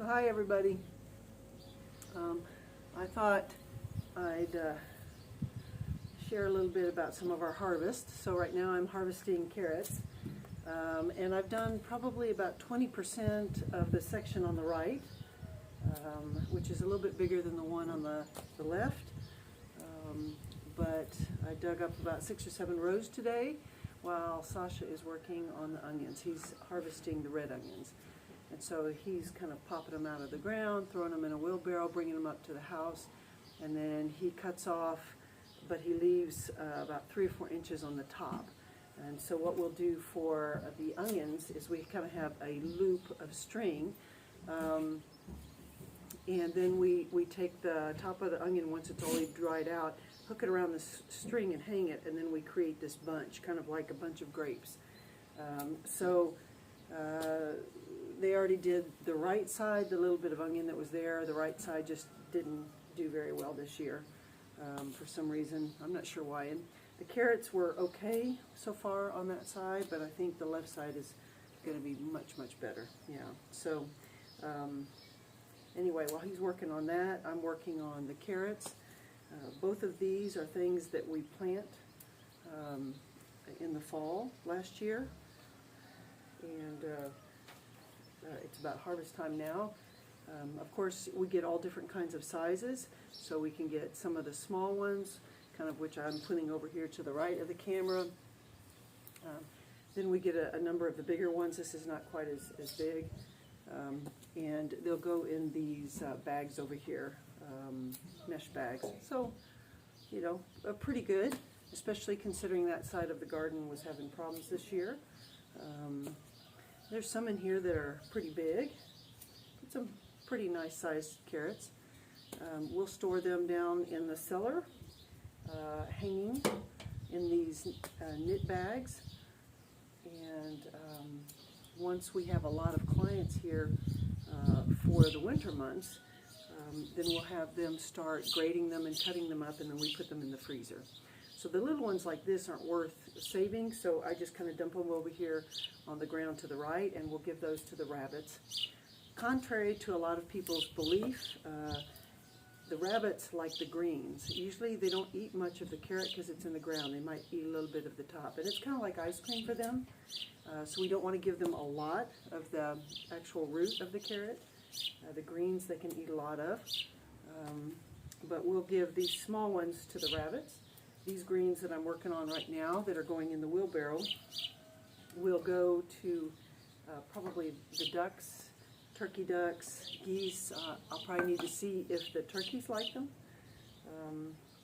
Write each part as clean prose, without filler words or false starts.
So hi everybody. I thought I'd share a little bit about some of our harvest. So right now I'm harvesting carrots, and I've done probably about 20% of the section on the right, which is a little bit bigger than the one on the left. But I dug up about 6 or 7 rows today while Sasha is working on the onions. He's harvesting the red onions. And so he's kind of popping them out of the ground, throwing them in a wheelbarrow, bringing them up to the house, and then he cuts off, but he leaves about 3 or 4 inches on the top. And so what we'll do for the onions is we kind of have a loop of string, and then we take the top of the onion once it's already dried out, hook it around the string and hang it, and then we create this bunch, kind of like a bunch of grapes. They already did the right side, the little bit of onion that was there. The right side just didn't do very well this year for some reason. I'm not sure why. And the carrots were okay so far on that side, but I think the left side is going to be much, much better. Yeah. So anyway, while he's working on that, I'm working on the carrots. Both of these are things that we plant in the fall last year. And it's about harvest time now. Of course, we get all different kinds of sizes, so we can get some of the small ones, kind of which I'm putting over here to the right of the camera. Then we get a number of the bigger ones. This is not quite as big. And they'll go in these bags over here, mesh bags. So, you know, pretty good, especially considering that side of the garden was having problems this year. There's some in here that are pretty big, some pretty nice sized carrots. We'll store them down in the cellar, hanging in these knit bags. And once we have a lot of clients here for the winter months, then we'll have them start grading them and cutting them up, and then we put them in the freezer. So the little ones like this aren't worth saving, so I just kind of dump them over here on the ground to the right, and we'll give those to the rabbits. Contrary to a lot of people's belief, the rabbits like the greens. Usually they don't eat much of the carrot because it's in the ground. They might eat a little bit of the top, and it's kind of like ice cream for them. So we don't want to give them a lot of the actual root of the carrot. The greens they can eat a lot of, but we'll give these small ones to the rabbits. These greens that I'm working on right now that are going in the wheelbarrow will go to probably the ducks, turkey ducks, geese. I'll probably need to see if the turkeys like them.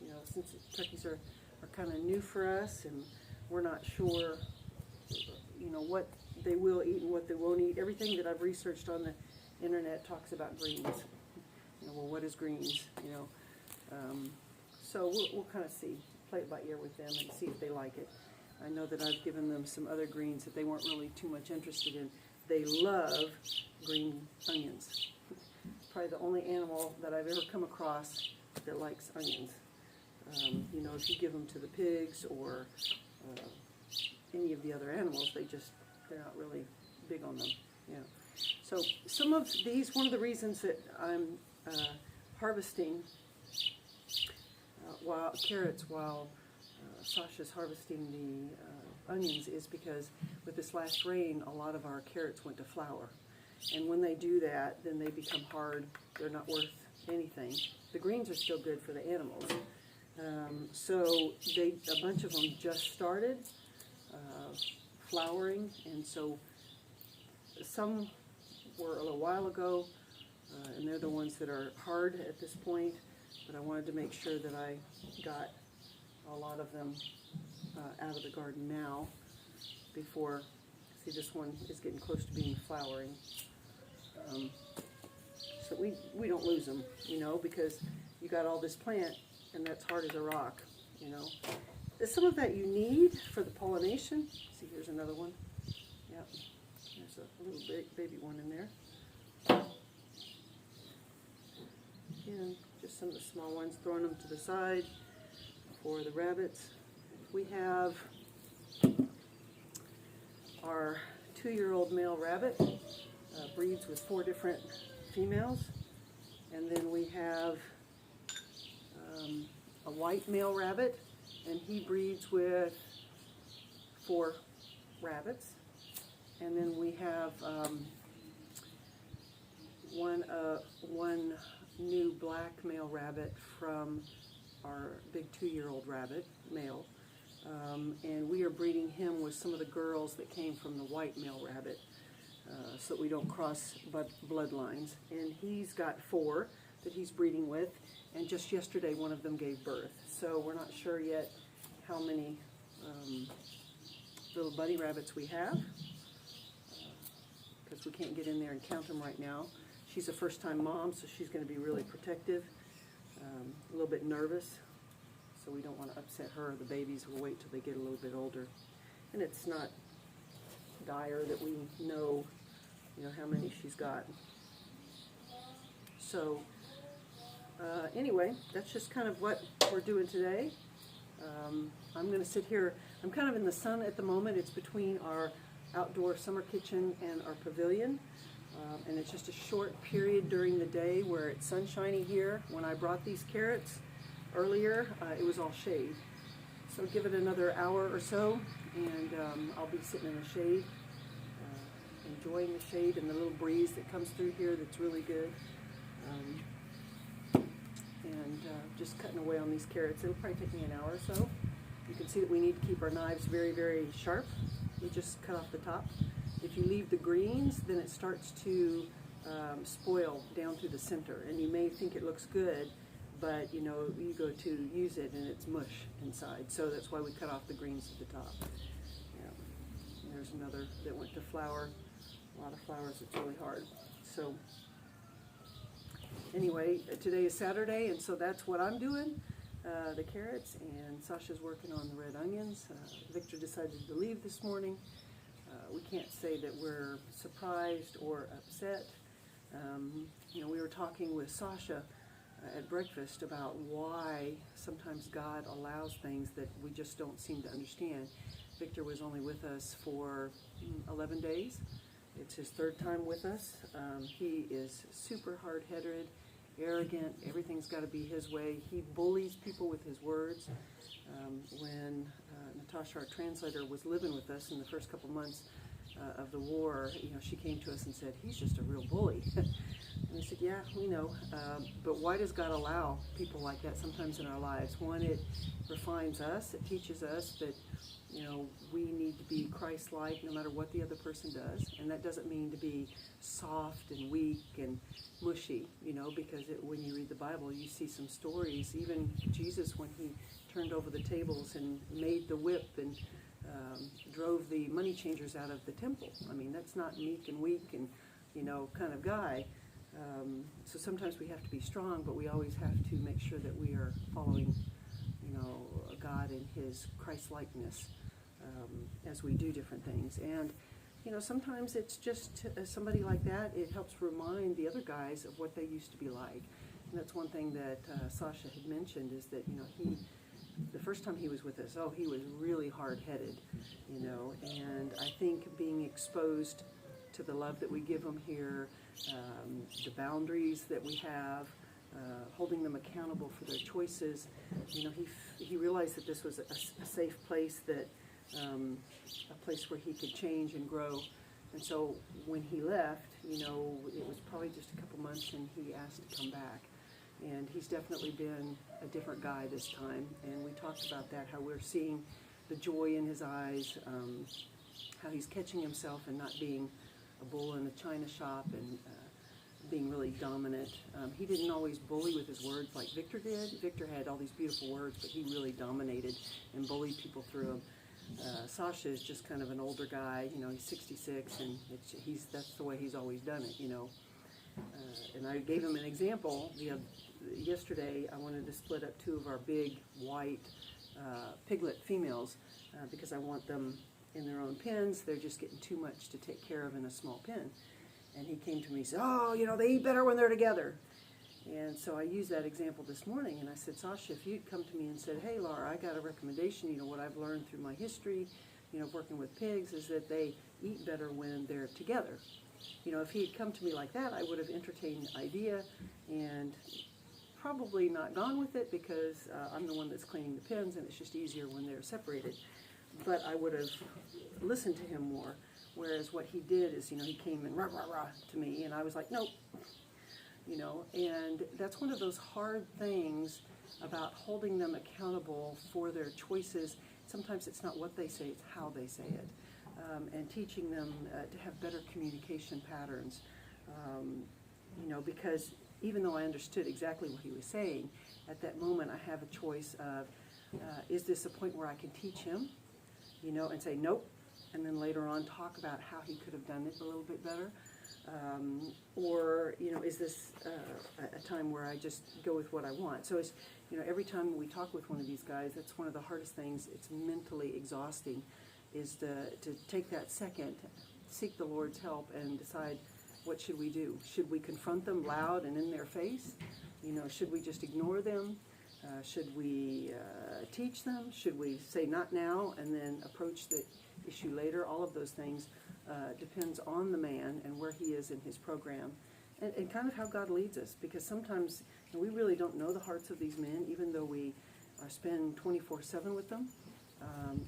You know, since turkeys are kind of new for us and we're not sure, you know, what they will eat and what they won't eat. Everything that I've researched on the internet talks about greens. You know, well, what is greens? You know, so we'll kind of see. Play it by ear with them and see if they like it. I know that I've given them some other greens that they weren't really too much interested in. They love green onions. Probably the only animal that I've ever come across that likes onions. You know, if you give them to the pigs or any of the other animals, they're not really big on them. Yeah. So some of these, one of the reasons that I'm harvesting carrots while Sasha's harvesting the onions is because with this last rain, a lot of our carrots went to flower. And when they do that, then they become hard. They're not worth anything. The greens are still good for the animals. So a bunch of them just started flowering, and so some were a little while ago, and they're the ones that are hard at this point. But I wanted to make sure that I got a lot of them out of the garden now before, see, this one is getting close to being flowering. So we don't lose them, you know, because you got all this plant and that's hard as a rock, you know. There's some of that you need for the pollination. See, here's another one. Yep, there's a little baby one in there. And just some of the small ones, throwing them to the side for the rabbits. We have our 2-year-old male rabbit, breeds with 4 different females. And then we have a white male rabbit, and he breeds with 4 rabbits. And then we have one new black male rabbit from our big 2-year-old rabbit, male. And we are breeding him with some of the girls that came from the white male rabbit, so that we don't cross bloodlines. And he's got 4 that he's breeding with, and just yesterday one of them gave birth. So we're not sure yet how many little bunny rabbits we have, because we can't get in there and count them right now. She's a first-time mom, so she's going to be really protective, a little bit nervous, so we don't want to upset her or the babies. We'll wait till they get a little bit older. And it's not dire that we know, how many she's got. So anyway, that's just kind of what we're doing today. I'm going to sit here. I'm kind of in the sun at the moment. It's between our outdoor summer kitchen and our pavilion. And it's just a short period during the day where it's sunshiny here. When I brought these carrots earlier, it was all shade. So give it another hour or so, and I'll be sitting in the shade, enjoying the shade and the little breeze that comes through here that's really good. And just cutting away on these carrots. It'll probably take me an hour or so. You can see that we need to keep our knives very, very sharp. We just cut off the top. If you leave the greens, then it starts to spoil down through the center, and you may think it looks good, but you go to use it and it's mush inside. So that's why we cut off the greens at the top. Yeah. And there's another that went to flower. A lot of flowers. It's really hard. So anyway, today is Saturday, and so that's what I'm doing. The carrots, and Sasha's working on the red onions. Victor decided to leave this morning. We can't say that we're surprised or upset. We were talking with Sasha at breakfast about why sometimes God allows things that we just don't seem to understand. Victor was only with us for 11 days. It's his 3rd time with us. He is super hard-headed, arrogant. Everything's got to be his way. He bullies people with his words. When Natasha, our translator, was living with us in the first couple months of the war, she came to us and said, "He's just a real bully." And we said, "Yeah, we know, but why does God allow people like that sometimes in our lives?" One, it refines us. It teaches us that we need to be Christ-like no matter what the other person does, and that doesn't mean to be soft and weak and mushy, because when you read the Bible, you see some stories. Even Jesus, when he turned over the tables and made the whip and drove the money changers out of the temple. I mean, that's not meek and weak and kind of guy. So sometimes we have to be strong, but we always have to make sure that we are following God in his Christ-likeness as we do different things. And sometimes it's just somebody like that, it helps remind the other guys of what they used to be like. And that's one thing that Sasha had mentioned, is that the first time he was with us, he was really hard-headed, and I think being exposed to the love that we give him here, the boundaries that we have, holding them accountable for their choices, he realized that this was a safe place, that a place where he could change and grow. And so when he left, it was probably just a couple months, and he asked to come back. And he's definitely been a different guy this time. And we talked about that, how we're seeing the joy in his eyes, how he's catching himself and not being a bull in a china shop and being really dominant. He didn't always bully with his words like Victor did. Victor had all these beautiful words, but he really dominated and bullied people through them. Sasha is just kind of an older guy. He's 66, and that's the way he's always done it, And I gave him an example. Yesterday, I wanted to split up 2 of our big white piglet females because I want them in their own pens. They're just getting too much to take care of in a small pen. And he came to me and said, they eat better when they're together. And so I used that example this morning, and I said, Sasha, if you'd come to me and said, "Hey, Laura, I got a recommendation, what I've learned through my history, working with pigs, is that they eat better when they're together. You know, if he had come to me like that, I would have entertained the idea and probably not gone with it, because I'm the one that's cleaning the pens and it's just easier when they're separated. But I would have listened to him more. Whereas what he did is, you know, he came and rah, rah, rah to me, and I was like, nope. You know, and that's one of those hard things about holding them accountable for their choices. Sometimes it's not what they say, it's how they say it. And teaching them to have better communication patterns. You know, because even though I understood exactly what he was saying, at that moment I have a choice of, is this a point where I can teach him, you know, and say nope, and then later on talk about how he could have done it a little bit better, or, you know, is this a time where I just go with what I want? So it's, you know, every time we talk with one of these guys, that's one of the hardest things. It's mentally exhausting, is to take that second, seek the Lord's help, and decide, what should we do? Should we confront them loud and in their face? You know, should we just ignore them? Should we teach them? Should we say not now and then approach the issue later? All of those things depends on the man and where he is in his program, and kind of how God leads us, because sometimes, you know, we really don't know the hearts of these men, even though we spend 24/7 with them.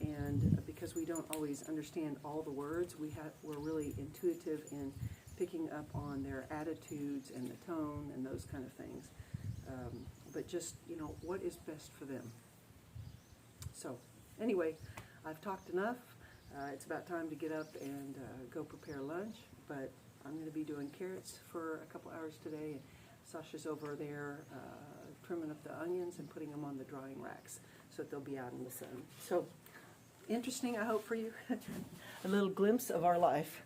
And because we don't always understand all the words, we're really intuitive in picking up on their attitudes and the tone and those kind of things. But just, you know, what is best for them. So anyway, I've talked enough. It's about time to get up and go prepare lunch, but I'm going to be doing carrots for a couple hours today. Sasha's over there trimming up the onions and putting them on the drying racks so that they'll be out in the sun. So interesting, I hope, for you. A little glimpse of our life.